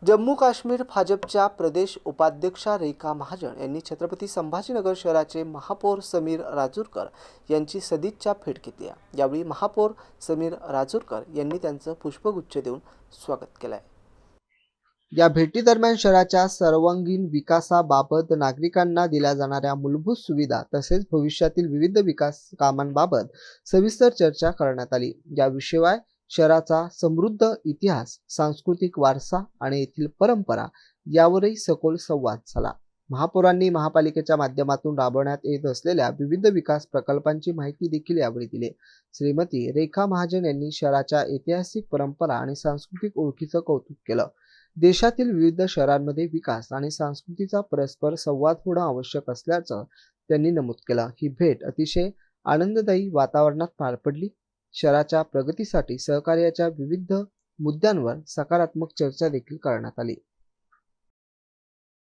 जम्मू काश्मीर भाजपच्या प्रदेश उपाध्यक्षा रेखा महाजन यांनी छत्रपती संभाजीनगर शहराचे महापौर समीर राजूरकर यांची सदिच्छा भेट घेतली आहे। यावेळी महापौर समीर राजूरकर यांनी त्यांचं पुष्पगुच्छ देऊन स्वागत केलं आहे। या भेटीदरम्यान शहराच्या सर्वांगीण विकासाबाबत, नागरिकांना दिल्या जाणाऱ्या मूलभूत सुविधा तसेच भविष्यातील विविध विकास कामांबाबत सविस्तर चर्चा करण्यात आली। याशिवाय शहराचा समृद्ध इतिहास, सांस्कृतिक वारसा आणि येथील परंपरा यावरही सखोल संवाद झाला। महापौरांनी महापालिकेच्या माध्यमातून राबवण्यात येत असलेल्या विविध विकास प्रकल्पांची माहिती देखील यावेळी दिली। श्रीमती रेखा महाजन यांनी शहराच्या ऐतिहासिक परंपरा आणि सांस्कृतिक ओळखीचं कौतुक केलं। देशातील विविध शहरांमध्ये विकास आणि संस्कृतीचा परस्पर संवाद होणं आवश्यक असल्याचं त्यांनी नमूद केलं। ही भेट अतिशय आनंददायी वातावरणात पार पडली। शहराच्या प्रगतीसाठी सहकार्याच्या विविध मुद्द्यांवर सकारात्मक चर्चा देखील करण्यात आली।